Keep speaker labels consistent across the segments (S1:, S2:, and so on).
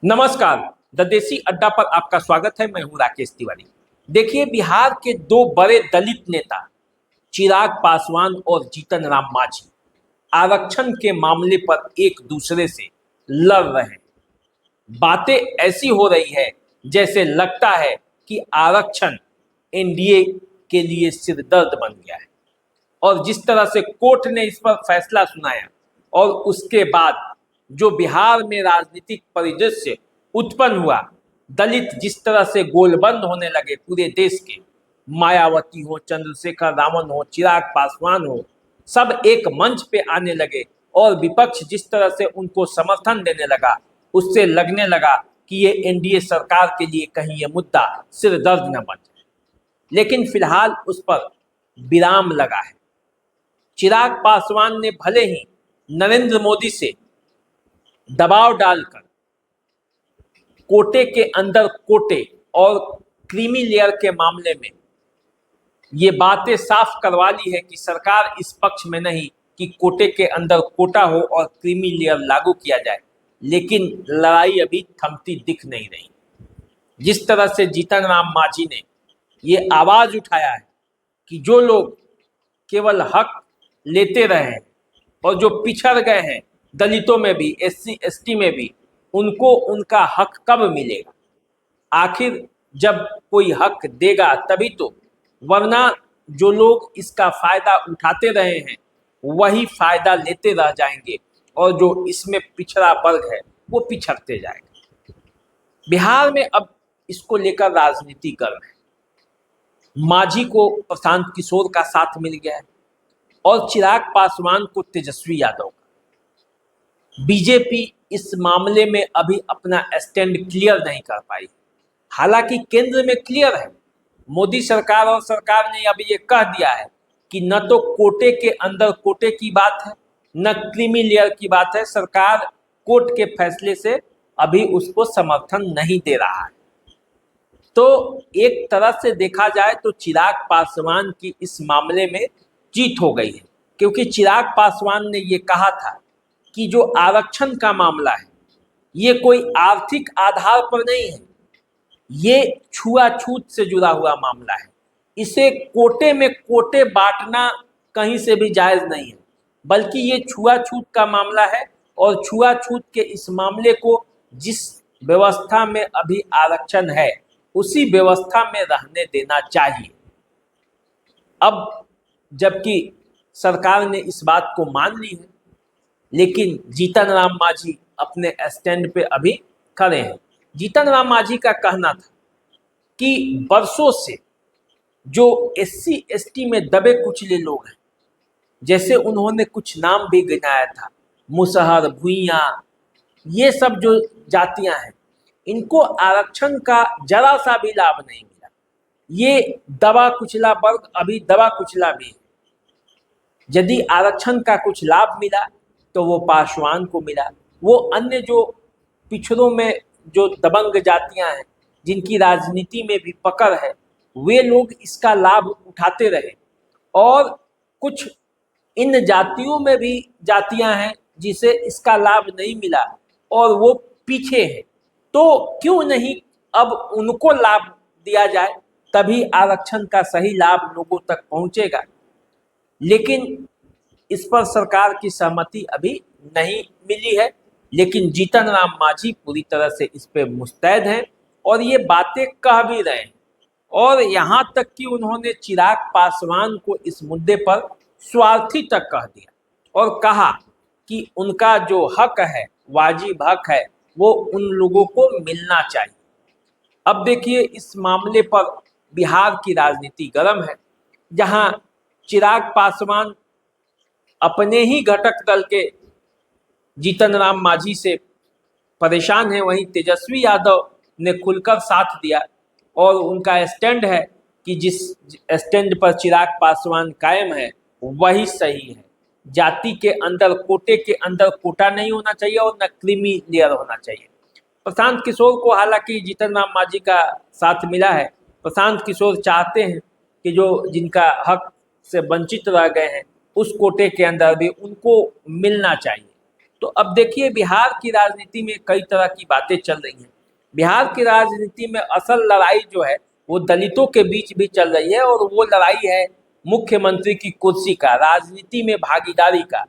S1: नमस्कार। द देसी अड्डा पर आपका स्वागत है। मैं हूं राकेश तिवारी। देखिए, बिहार के दो बड़े दलित नेता चिराग पासवान और जीतन राम मांझी आरक्षण के मामले पर एक दूसरे से लड़ रहे हैं। बातें ऐसी हो रही है जैसे लगता है कि आरक्षण एनडीए के लिए सिरदर्द बन गया है। और जिस तरह से कोर्ट ने इस पर फैसला सुनाया और उसके बाद जो बिहार में राजनीतिक परिदृश्य उत्पन्न हुआ, दलित जिस तरह से गोलबंद होने लगे पूरे देश के, मायावती हो, चंद्रशेखर रावण हो, चिराग पासवान हो, सब एक मंच पे आने लगे और विपक्ष जिस तरह से उनको समर्थन देने लगा, उससे लगने लगा कि ये एनडीए सरकार के लिए कहीं ये मुद्दा सिरदर्द न बन जाए। लेकिन फिलहाल उस पर विराम लगा है। चिराग पासवान ने भले ही नरेंद्र मोदी से दबाव डालकर कोटे के अंदर कोटे और क्रीमी लेयर के मामले में ये बातें साफ करवा ली है कि सरकार इस पक्ष में नहीं कि कोटे के अंदर कोटा हो और क्रीमी लेयर लागू किया जाए, लेकिन लड़ाई अभी थमती दिख नहीं रही। जिस तरह से जीतन राम मांझी ने ये आवाज उठाया है कि जो लोग केवल हक लेते रहे हैं और जो पिछड़ गए हैं, दलितों में भी, एससी एसटी में भी, उनको उनका हक कब मिलेगा? आखिर जब कोई हक देगा तभी तो, वरना जो लोग इसका फायदा उठाते रहे हैं वही फायदा लेते रह जाएंगे और जो इसमें पिछड़ा वर्ग है वो पिछड़ते जाएगा। बिहार में अब इसको लेकर राजनीति गर्म है। मांझी को प्रशांत किशोर का साथ मिल गया है और चिराग पासवान को तेजस्वी यादव का। बीजेपी इस मामले में अभी अपना स्टैंड क्लियर नहीं कर पाई। हालांकि केंद्र में क्लियर है। मोदी सरकार और सरकार ने अभी ये कह दिया है कि न तो कोटे के अंदर कोटे की बात है, न क्रीमी लेयर की बात है। सरकार कोर्ट के फैसले से अभी उसको समर्थन नहीं दे रहा है। तो एक तरह से देखा जाए तो चिराग पासवान की इस मामले में जीत हो गई है, क्योंकि चिराग पासवान ने ये कहा था कि जो आरक्षण का मामला है ये कोई आर्थिक आधार पर नहीं है, ये छुआछूत से जुड़ा हुआ मामला है। इसे कोटे में कोटे बांटना कहीं से भी जायज नहीं है, बल्कि ये छुआछूत का मामला है और छुआछूत के इस मामले को जिस व्यवस्था में अभी आरक्षण है उसी व्यवस्था में रहने देना चाहिए। अब जबकि सरकार ने इस बात को मान ली है, लेकिन जीतन राम मांझी अपने स्टैंड पे अभी खड़े हैं। जीतन राम मांझी का कहना था कि बरसों से जो एससी एसटी में दबे कुचले लोग हैं, जैसे उन्होंने कुछ नाम भी गिनाया था, मुसहर, भुइयां, ये सब जो जातियां हैं, इनको आरक्षण का जरा सा भी लाभ नहीं मिला। ये दबा कुचला वर्ग अभी दबा कुचला भी है। यदि आरक्षण का कुछ लाभ मिला तो वो पासवान को मिला। वो अन्य जो पिछड़ों में जो दबंग जातियां हैं, जिनकी राजनीति में भी पकड़ है, वे लोग इसका लाभ उठाते रहे। और कुछ इन जातियों में भी जातियां हैं जिसे इसका लाभ नहीं मिला और वो पीछे है। तो क्यों नहीं अब उनको लाभ दिया जाए, तभी आरक्षण का सही लाभ लोगों तक पहुंचेगा। लेकिन इस पर सरकार की सहमति अभी नहीं मिली है। लेकिन जीतन राम मांझी पूरी तरह से इस पे मुस्तैद हैं और ये बातें कह भी रहे हैं। और यहाँ तक कि उन्होंने चिराग पासवान को इस मुद्दे पर स्वार्थी तक कह दिया और कहा कि उनका जो हक है, वाजिब हक है, वो उन लोगों को मिलना चाहिए। अब देखिए, इस मामले पर बिहार की राजनीति गर्म है। जहां चिराग पासवान अपने ही घटक दल के जीतन राम मांझी से परेशान है, वहीं तेजस्वी यादव ने खुलकर साथ दिया और उनका स्टैंड है कि जिस स्टैंड पर चिराग पासवान कायम है वही सही है। जाति के अंदर, कोटे के अंदर कोटा नहीं होना चाहिए और न क्रीमी लेयर होना चाहिए। प्रशांत किशोर को हालांकि जीतन राम मांझी का साथ मिला है। प्रशांत किशोर चाहते हैं कि जो जिनका हक से वंचित रह गए हैं उस कोटे के अंदर भी उनको मिलना चाहिए। तो अब देखिए बिहार की राजनीति में कई तरह की बातें चल रही हैं। बिहार की राजनीति में असल लड़ाई जो है वो दलितों के बीच भी चल रही है, और वो लड़ाई है मुख्यमंत्री की कुर्सी का, राजनीति में भागीदारी का।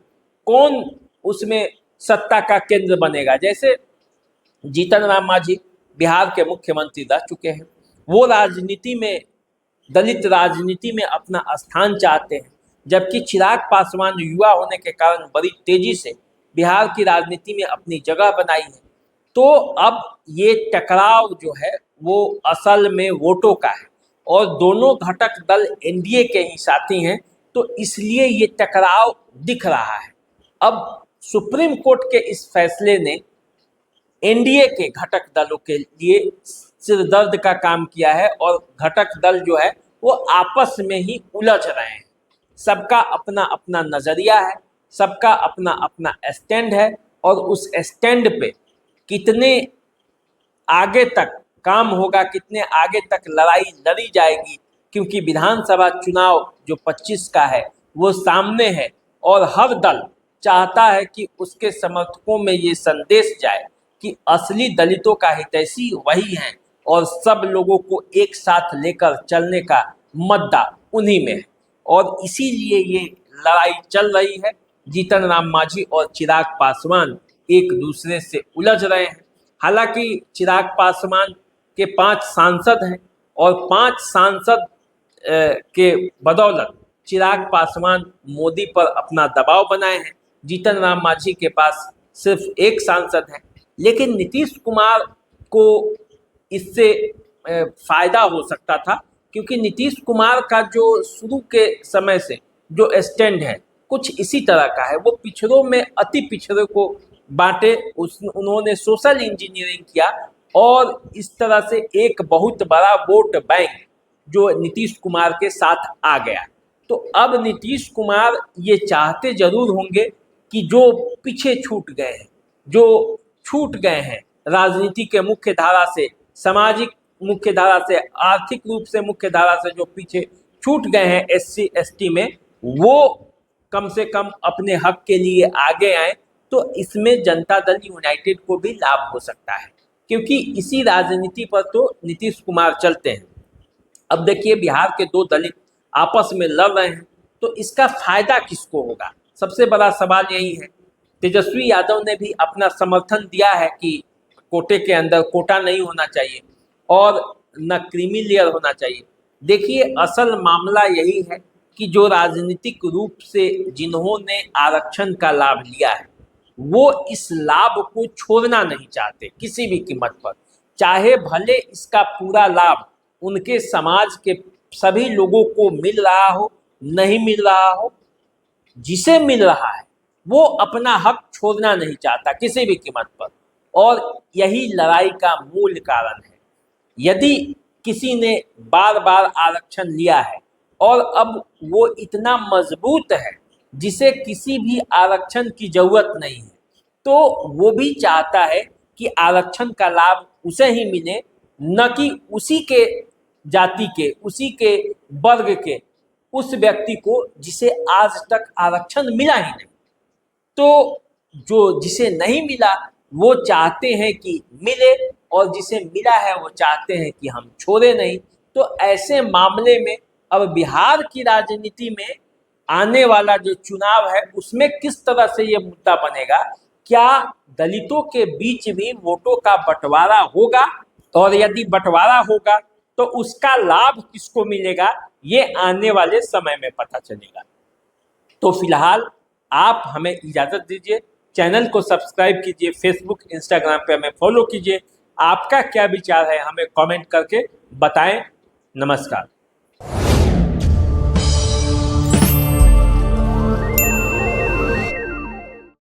S1: कौन उसमें सत्ता का केंद्र बनेगा। जैसे जीतन राम मांझी बिहार के मुख्यमंत्री रह चुके हैं, वो राजनीति में, दलित राजनीति में अपना स्थान चाहते हैं, जबकि चिराग पासवान युवा होने के कारण बड़ी तेजी से बिहार की राजनीति में अपनी जगह बनाई है। तो अब ये टकराव जो है वो असल में वोटों का है, और दोनों घटक दल एनडीए के ही साथी हैं, तो इसलिए ये टकराव दिख रहा है। अब सुप्रीम कोर्ट के इस फैसले ने एनडीए के घटक दलों के लिए सिरदर्द का काम किया है, और घटक दल जो है वो आपस में ही उलझ रहे हैं। सबका अपना अपना नजरिया है, सबका अपना अपना स्टैंड है, और उस स्टैंड पे कितने आगे तक काम होगा, कितने आगे तक लड़ाई लड़ी जाएगी, क्योंकि विधानसभा चुनाव जो 25 का है वो सामने है, और हर दल चाहता है कि उसके समर्थकों में ये संदेश जाए कि असली दलितों का हितैषी वही हैं, और सब लोगों को एक साथ लेकर चलने का मद्दा उन्हीं में है। और इसीलिए ये लड़ाई चल रही है। जीतन राम मांझी और चिराग पासवान एक दूसरे से उलझ रहे हैं। हालांकि चिराग पासवान के 5 सांसद हैं, और 5 सांसद के बदौलत चिराग पासवान मोदी पर अपना दबाव बनाए हैं। जीतन राम मांझी के पास सिर्फ 1 सांसद है, लेकिन नीतीश कुमार को इससे फायदा हो सकता था, क्योंकि नीतीश कुमार का जो शुरू के समय से जो स्टैंड है कुछ इसी तरह का है। वो पिछड़ों में अति पिछड़े को बांटे, उन्होंने सोशल इंजीनियरिंग किया, और इस तरह से एक बहुत बड़ा वोट बैंक जो नीतीश कुमार के साथ आ गया। तो अब नीतीश कुमार ये चाहते जरूर होंगे कि जो पीछे छूट गए हैं, जो छूट गए हैं राजनीति के मुख्य धारा से, सामाजिक मुख्य धारा से, आर्थिक रूप से मुख्य धारा से जो पीछे छूट गए हैं एससी एसटी में, वो कम से कम अपने हक के लिए आगे आए। तो इसमें जनता दल यूनाइटेड को भी लाभ हो सकता है, क्योंकि इसी राजनीति पर तो नीतीश कुमार चलते हैं। अब देखिए बिहार के 2 दलित आपस में लड़ रहे हैं, तो इसका फायदा किसको होगा, सबसे बड़ा सवाल यही है। तेजस्वी यादव ने भी अपना समर्थन दिया है कि कोटे के अंदर कोटा नहीं होना चाहिए, और न क्रीमी लेयर होना चाहिए। देखिए असल मामला यही है कि जो राजनीतिक रूप से जिन्होंने आरक्षण का लाभ लिया है, वो इस लाभ को छोड़ना नहीं चाहते किसी भी कीमत पर, चाहे भले इसका पूरा लाभ उनके समाज के सभी लोगों को मिल रहा हो, नहीं मिल रहा हो। जिसे मिल रहा है वो अपना हक छोड़ना नहीं चाहता किसी भी कीमत पर, और यही लड़ाई का मूल कारण है। यदि किसी ने बार बार आरक्षण लिया है और अब वो इतना मजबूत है जिसे किसी भी आरक्षण की जरूरत नहीं है, तो वो भी चाहता है कि आरक्षण का लाभ उसे ही मिले, न कि उसी के जाति के, उसी के वर्ग के उस व्यक्ति को जिसे आज तक आरक्षण मिला ही नहीं। तो जो जिसे नहीं मिला वो चाहते हैं कि मिले, और जिसे मिला है वो चाहते हैं कि हम छोड़े नहीं। तो ऐसे मामले में अब बिहार की राजनीति में आने वाला जो चुनाव है उसमें किस तरह से ये मुद्दा बनेगा, क्या दलितों के बीच भी वोटों का बंटवारा होगा, और यदि बंटवारा होगा तो उसका लाभ किसको मिलेगा, ये आने वाले समय में पता चलेगा। तो फिलहाल आप हमें इजाजत दीजिए, चैनल को सब्सक्राइब कीजिए, फेसबुक इंस्टाग्राम पे हमें फॉलो कीजिए। आपका क्या विचार है हमें कमेंट करके बताएं। नमस्कार।